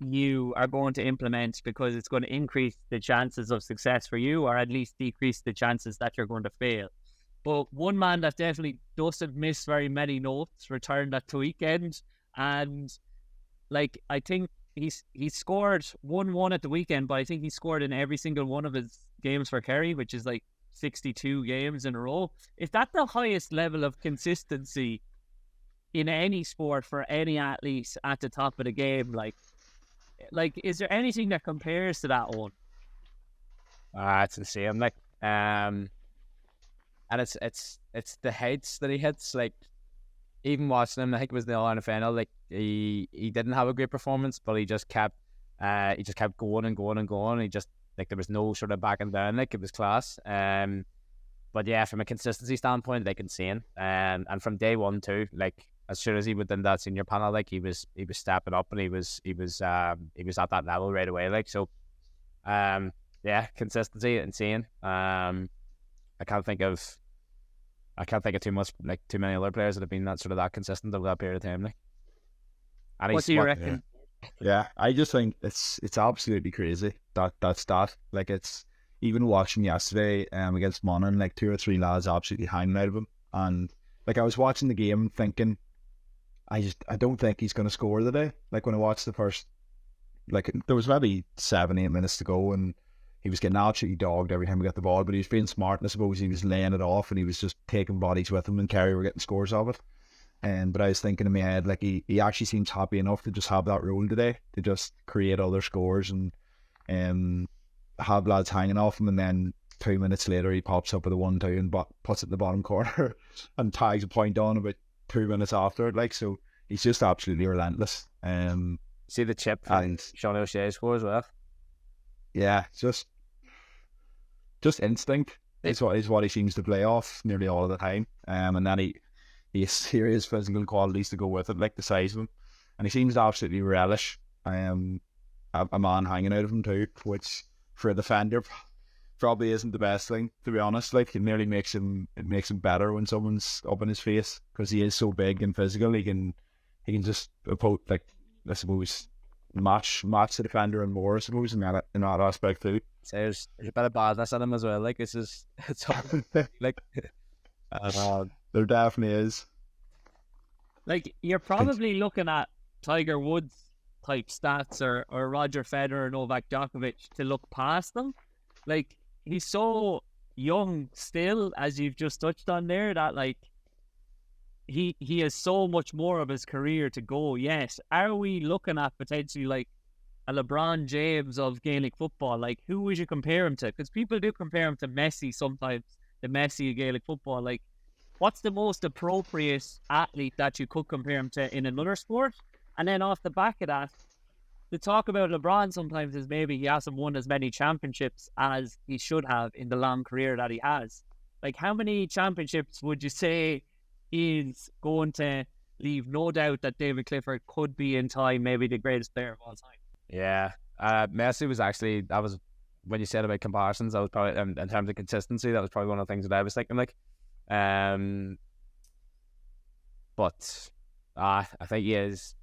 you are going to implement, because it's going to increase the chances of success for you, or at least decrease the chances that you're going to fail. But one man that definitely doesn't miss very many notes returned at the weekend, and, like, I think he scored 1-1 at the weekend, but I think he scored in every single one of his games for Kerry, which is like 62 games in a row. Is that the highest level of consistency in any sport for any athlete at the top of the game? Like, is there anything that compares to that one? It's insane. Like, and it's the heights that he hits. Like, even watching him, I think it was the All-Ireland final. Like, he didn't have a great performance, but he just kept going and going and going. He just, like, there was no sort of backing down. Like, it was class. But yeah, from a consistency standpoint, like, insane. And from day one too, like, as soon as he was in that senior panel, like, he was stepping up, and he was at that level right away. Like, so, yeah, consistency, insane. I can't think of too many other players that have been that consistent over that period of time. Like, and What do you reckon? Yeah, I just think it's absolutely crazy that stat. Like, it's even watching yesterday against Monaghan, like 2 or 3 lads absolutely hanging out of him, and like I was watching the game thinking, I don't think he's going to score today. Like when I watched the first, like there was maybe 7-8 minutes to go, and he was getting absolutely dogged every time he got the ball, but he was being smart, and I suppose he was laying it off, and he was just taking bodies with him, and Kerry were getting scores of it. But I was thinking in my head, like he actually seems happy enough to just have that role today, to just create other scores and have lads hanging off him, and then 2 minutes later he pops up with a 1-2 and puts it in the bottom corner and tags a point on about 2 minutes after it. Like, so he's just absolutely relentless. See the chip And Sean O'Shea score as well. yeah, just instinct is what he seems to play off nearly all of the time. And then he has serious physical qualities to go with it, like the size of him, and he seems to absolutely relish a man hanging out of him too, which for a defender probably isn't the best thing, to be honest. Like, it makes him better when someone's up in his face, because he is so big and physical. He can just like, I suppose, match the defender and more, I suppose, in that aspect too. So there's a bit of badness in him as well. Like, it's hard. Like, there definitely is. Like, you're probably looking at Tiger Woods type stats or Roger Federer or Novak Djokovic to look past them. Like, he's so young still, as you've just touched on there, that like he has so much more of his career to go yet. Are we looking at potentially like a LeBron James of Gaelic football? Like, who would you compare him to? Because people do compare him to Messi sometimes, the Messi of Gaelic football. Like, what's the most appropriate athlete that you could compare him to in another sport? And then off the back of that, the talk about LeBron sometimes is maybe he hasn't won as many championships as he should have in the long career that he has. Like, how many championships would you say is going to leave no doubt that David Clifford could be in time maybe the greatest player of all time? yeah, Messi was actually, that was, when you said about comparisons, that was probably, in terms of consistency, that was probably one of the things that I was thinking, like. But I think he is,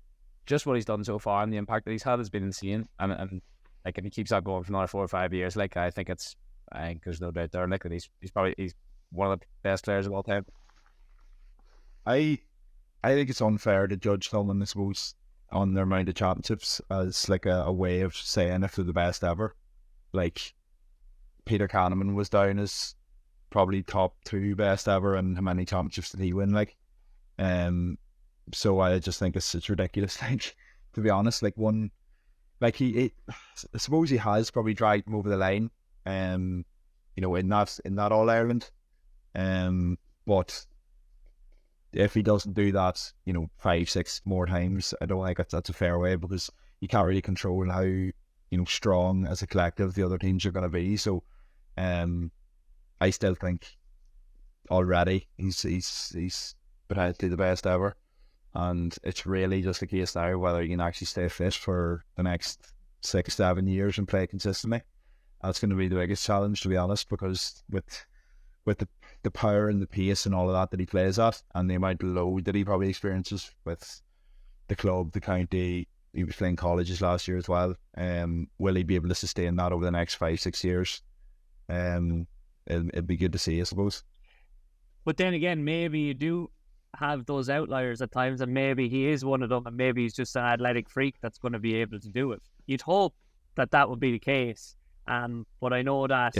just what he's done so far and the impact that he's had has been insane. And like, if he keeps that going for another 4 or 5 years, like, I think there's no doubt there, like, that he's one of the best players of all time. I think it's unfair to judge someone, I suppose, on their amount of championships as like a way of saying if they're the best ever. Like, Peter Kahneman was down as probably top 2 best ever, and how many championships did he win? Like, so I just think it's ridiculous. Like, to be honest, like I suppose he has probably dragged him over the line, in that All Ireland, but if he doesn't do that, 5-6 more times, I don't think that's a fair way, because you can't really control how strong as a collective the other teams are going to be. So, I still think already he's potentially the best ever, and it's really just a case now whether you can actually stay fit for the next 6-7 years and play consistently. That's going to be the biggest challenge, to be honest, because with the power and the pace and all of that he plays at, and the amount of load that he probably experiences with the club, the county, he was playing colleges last year as well. Will he be able to sustain that over the next 5-6 years? It'd be good to see, I suppose. But then again, maybe you do have those outliers at times, and maybe he is one of them, and maybe he's just an athletic freak that's going to be able to do it. You'd hope that would be the case. But I know that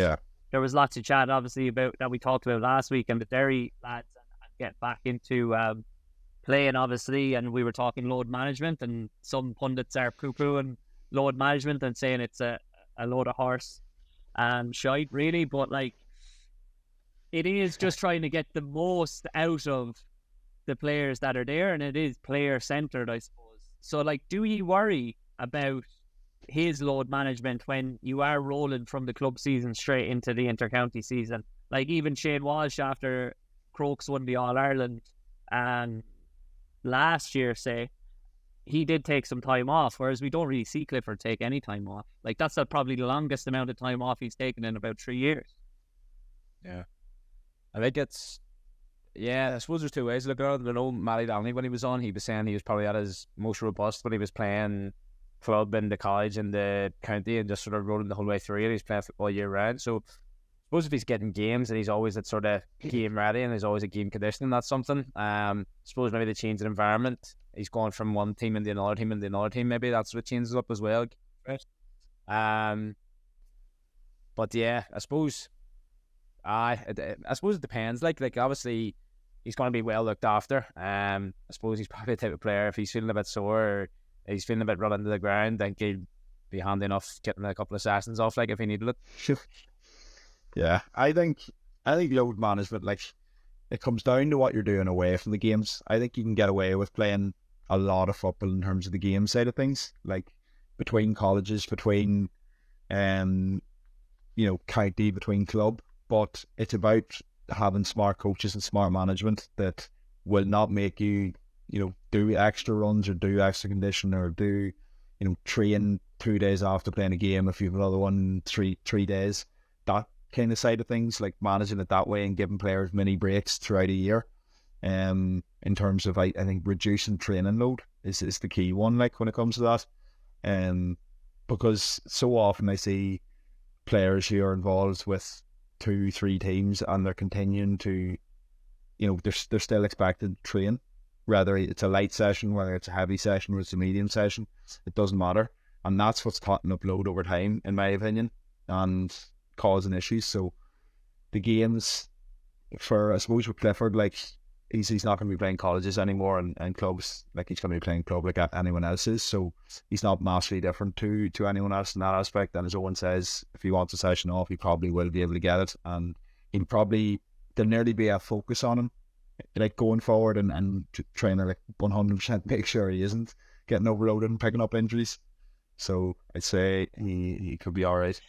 there was lots of chat, obviously, about that we talked about last week, and the Derry lads and get back into playing, obviously, and we were talking load management, and some pundits are poo-pooing load management and saying it's a load of horse shite, really. But like, it is just trying to get the most out of the players that are there, and it is player-centred, I suppose. So, like, do you worry about his load management when you are rolling from the club season straight into the inter-county season? Like, even Shane Walsh, after Crokes won the All-Ireland last year, say, he did take some time off, whereas we don't really see Clifford take any time off. Like, that's probably the longest amount of time off he's taken in about 3 years. Yeah. I think I suppose there's 2 ways to look at it. I know Matty Downey, when he was on, he was saying he was probably at his most robust when he was playing club and the college and the county and just sort of rolling the whole way through it. He's playing football year round. So I suppose if he's getting games and he's always at sort of game ready and he's always at game conditioning, that's something. I suppose maybe the change in environment. He's gone from one team into another team into another team. Maybe that sort of changes up as well. But yeah, I suppose it depends. Like obviously he's going to be well looked after. I suppose he's probably the type of player, if he's feeling a bit sore or he's feeling a bit run into the ground, I think he'd be handy enough getting a couple of sessions off, like if he needed it. Yeah, I think load management, like, it comes down to what you're doing away from the games. I think you can get away with playing a lot of football in terms of the game side of things, like between colleges, between county, between club. But it's about having smart coaches and smart management that will not make you, do extra runs or do extra condition or do, train 2 days after playing a game if you have another one three days. That kind of side of things, like managing it that way and giving players mini breaks throughout a year. In terms of, I think reducing training load is the key one, like when it comes to that. Because so often I see players who are involved with 2-3 teams and they're continuing to, they're still expected to train, whether it's a light session, whether it's a heavy session, or it's a medium session, it doesn't matter. And that's what's cutting up load over time, in my opinion, and causing issues. So the games I suppose with Clifford, like, he's not going to be playing colleges anymore and clubs, like he's going to be playing club like anyone else is, so he's not massively different to anyone else in that aspect. And as Owen says, if he wants a session off, he probably will be able to get it, and there'll nearly be a focus on him, like, going forward and trying to, like, 100% make sure he isn't getting overloaded and picking up injuries. So I'd say he could be alright.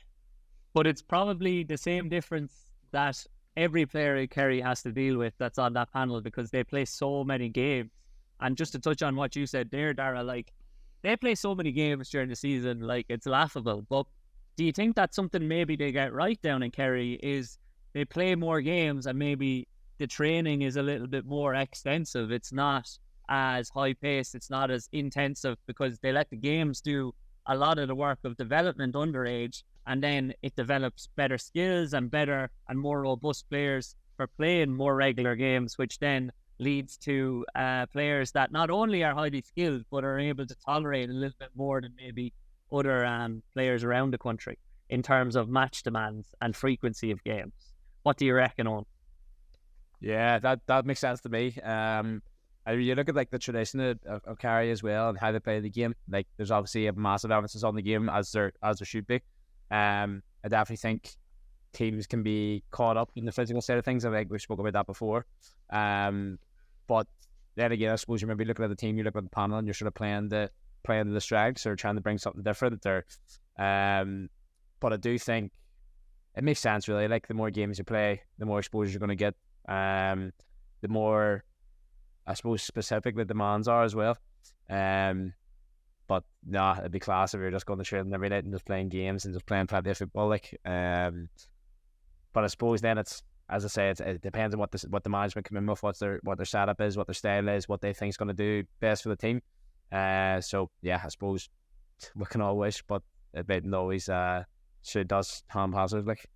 But it's probably the same difference that every player at Kerry has to deal with that's on that panel, because they play so many games. And just to touch on what you said there, Darragh, like, they play so many games during the season, like, it's laughable. But do you think that's something maybe they get right down in Kerry, is they play more games and maybe the training is a little bit more extensive? It's not as high paced, it's not as intensive, because they let the games do a lot of the work of development underage, and then it develops better skills and better and more robust players for playing more regular games, which then leads to players that not only are highly skilled but are able to tolerate a little bit more than maybe other players around the country in terms of match demands and frequency of games. What do you reckon, on? Yeah, that makes sense to me. You look at, like, the tradition of Kerry as well and how they play the game. Like, there's obviously a massive emphasis on the game, as there should be. I definitely think teams can be caught up in the physical side of things. I think we spoke about that before. But then again, I suppose you're maybe looking at the team, you look at the panel, and you're sort of playing to the strengths or trying to bring something different there. But I do think it makes sense, really. Like, the more games you play, the more exposure you're going to get. The more, I suppose, specific the demands are as well. But nah, it'd be class if you're just going to training every night and just playing games and just playing plenty of football, like. But I suppose then it's, as I say, it depends on what the management come in with, what their setup is, what their style is, what they think is going to do best for the team. So yeah, I suppose we can all wish, but it mightn't always does harm hazard, like.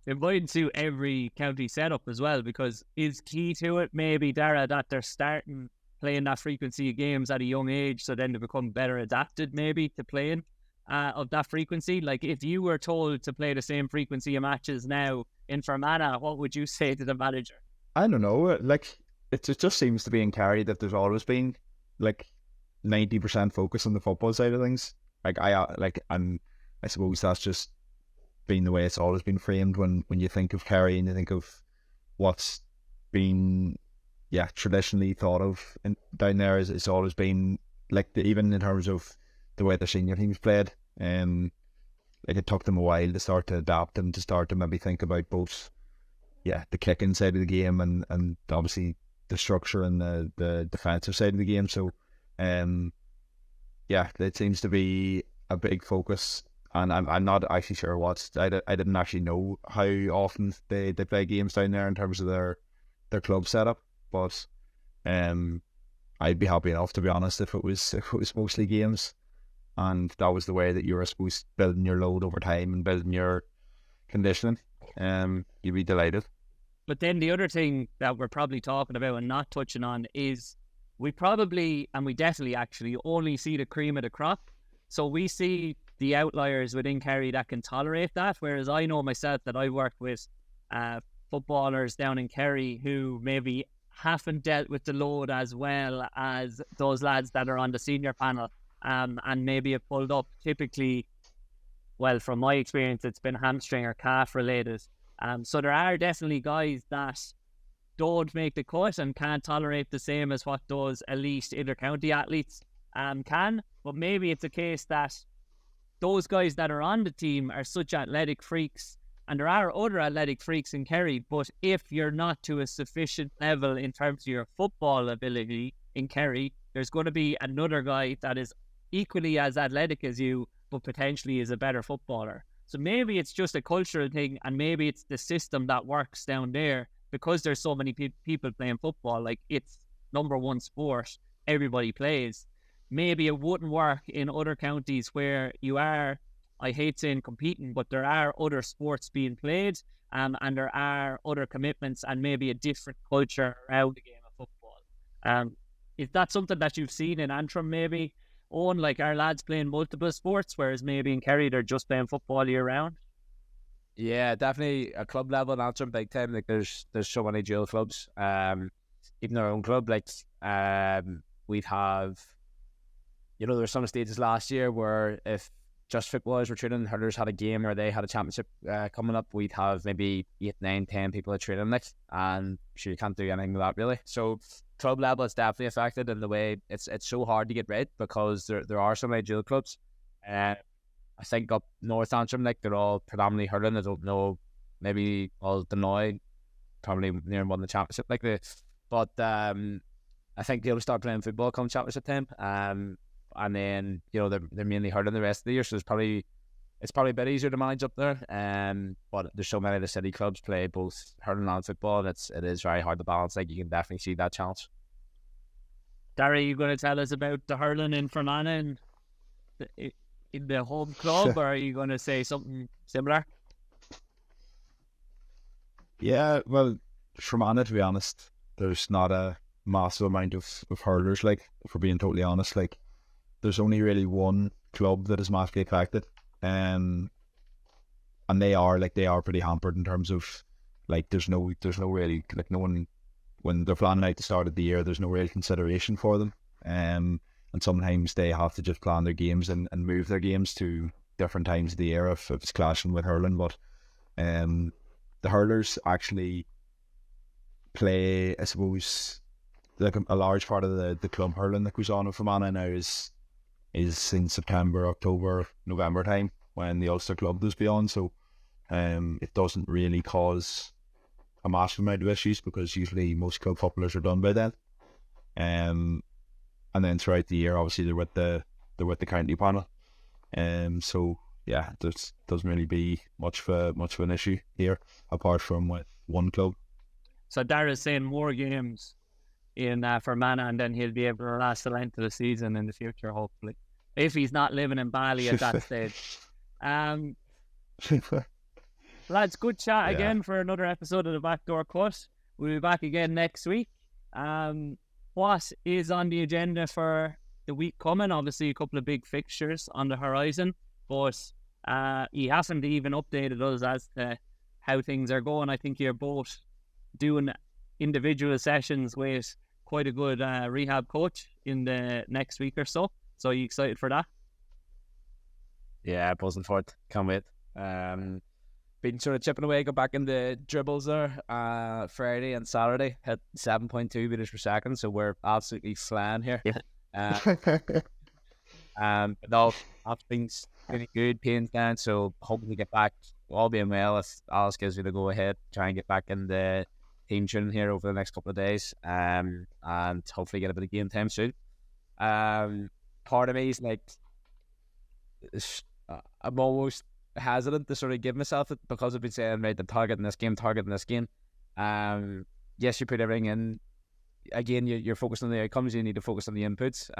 It mightn't suit every county setup as well, because is key to it maybe, Darragh, that they're starting playing that frequency of games at a young age, so then they become better adapted maybe to playing of that frequency. Like, if you were told to play the same frequency of matches now in Fermanagh, what would you say to the manager? I don't know, like, it just seems to be in Kerry that there's always been, like, 90% focus on the football side of things. Like, and I suppose that's just been the way it's always been framed when you think of Kerry and you think of what's been traditionally thought of down there. It's always been like even in terms of the way the senior teams played, like, it took them a while to start to adapt and to start to maybe think about both the kicking side of the game and obviously the structure and the defensive side of the game. So it seems to be a big focus. And I'm not actually sure I didn't actually know how often they play games down there in terms of their club setup, but I'd be happy enough, to be honest, if it was mostly games. and that was the way that you were supposed to building your load over time and building your conditioning, you'd be delighted. But then the other thing that we're probably talking about and not touching on is we probably, and we definitely actually only see the cream of the crop. So we see the outliers within Kerry that can tolerate that, whereas I know myself that I work with footballers down in Kerry who maybe haven't dealt with the load as well as those lads that are on the senior panel, and maybe have pulled up typically, well, from my experience, it's been hamstring or calf related. So there are definitely guys that don't make the cut and can't tolerate the same as what those elite inter-county athletes can. But maybe it's a case that those guys that are on the team are such athletic freaks, and there are other athletic freaks in Kerry, but if you're not to a sufficient level in terms of your football ability in Kerry, there's going to be another guy that is equally as athletic as you, but potentially is a better footballer. So maybe it's just a cultural thing, and maybe it's the system that works down there because there's so many people playing football. Like, it's number one sport, everybody plays. Maybe it wouldn't work in other counties where you are, I hate saying competing, but there are other sports being played, and there are other commitments and maybe a different culture around the game of football. Is that something that you've seen in Antrim maybe? Owen, like, our lads playing multiple sports, whereas maybe in Kerry they're just playing football year round? Yeah, definitely a club level in Antrim, big time. Like, there's so many dual clubs. Even our own club, like, we'd have, there were some stages last year where if just footballers were training, hurlers had a game or they had a championship coming up, we'd have maybe 8, 9, 10 people at training, like, and sure, you can't do anything with that really. So club level is definitely affected in the way it's so hard to get rid because there are so many dual clubs. I think up North Antrim, like, they're all predominantly hurling. I don't know, maybe all Denoy probably near won the championship like this, but I think they'll start playing football come championship time. And then they're mainly hurling the rest of the year, so it's probably a bit easier to manage up there. But there's so many of the city clubs play both hurling and football. It is very hard to balance. Like, you can definitely see that challenge. Darragh, you going to tell us about the hurling in Fermanagh in the home club, or are you going to say something similar? Yeah, well, Fermanagh, to be honest, there's not a massive amount of hurlers. Like, if we're being totally honest, like, there's only really one club that is massively affected, and they are pretty hampered in terms of, like, there's no really, like, no one, when they're planning out the start of the year, there's no real consideration for them, and sometimes they have to just plan their games and move their games to different times of the year if it's clashing with hurling. But the hurlers actually play, I suppose, like, a large part of the club hurling that goes on in Fermanagh now is in September, October, November time when the Ulster Club does be on. So it doesn't really cause a massive amount of issues because usually most club footballers are done by then. And then throughout the year, obviously they're with the county panel. So yeah, there doesn't really be much of an issue here apart from with one club. So Darragh's saying more games in Fermanagh, and then he'll be able to last the length of the season in the future, hopefully, if he's not living in Bali at that stage. Lads, good chat again for another episode of the Backdoor Cut. We'll be back again next week. What is on the agenda for the week coming? Obviously, a couple of big fixtures on the horizon, but he hasn't even updated us as to how things are going. I think you're both doing individual sessions with quite a good rehab coach in the next week or so. So, are you excited for that? Yeah, buzzing for it. Can't wait. Been sort of chipping away, got back in the dribbles there Friday and Saturday, hit 7.2 meters per second, so we're absolutely flying here. No, everything's really good, pain's down, so hoping to get back, all being well, if Alice gives me the go ahead, try and get back in the team training here over the next couple of days, and hopefully get a bit of game time soon. Part of me is like, I'm almost hesitant to sort of give myself it because I've been saying, right, I'm targeting this game. Yes, you put everything in. Again, you're focused on the outcomes. You need to focus on the inputs.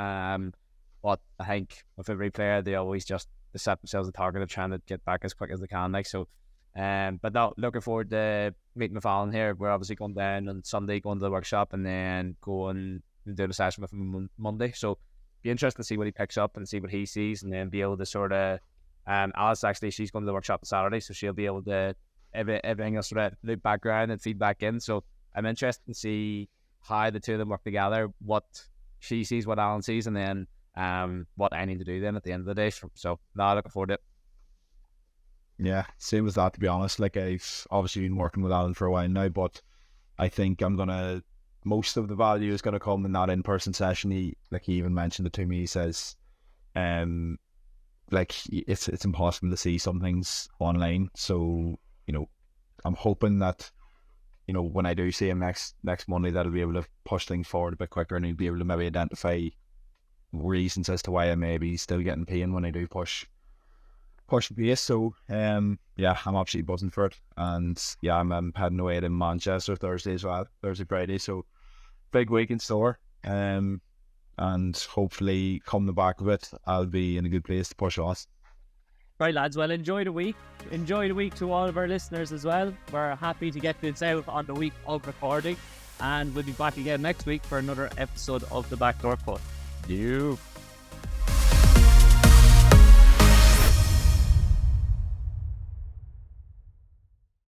But I think with every player, they always just they set themselves a target of trying to get back as quick as they can. Like so, but no, looking forward to meeting with Alan here. We're obviously going down on Sunday, going to the workshop, and then going and do the session with him on Monday. So be interesting to see what he picks up and see what he sees, and then be able to sort of. Alice actually, she's going to the workshop on Saturday, so she'll be able to everything else sort of loop background and feedback in. So I'm interested to see how the two of them work together, what she sees, what Alan sees, and then what I need to do then at the end of the day. So now looking forward to it. Yeah, same as that, to be honest. Like, I've obviously been working with Alan for a while now, but I think most of the value is gonna come in that in-person session. He even mentioned it to me. He says, like, it's impossible to see some things online. So, I'm hoping that, when I do see him next Monday, that I'll be able to push things forward a bit quicker, and he'll be able to maybe identify reasons as to why I may be still getting pain when I do push the pace. So yeah, I'm absolutely buzzing for it. And yeah, I'm heading away to Manchester Thursday as well, Thursday, Friday. So big week in store. And hopefully come the back of it, I'll be in a good place to push on. Right, lads, well, enjoy the week. Enjoy the week to all of our listeners as well. We're happy to get this out on the week of recording, and we'll be back again next week for another episode of the Backdoor Cut. You.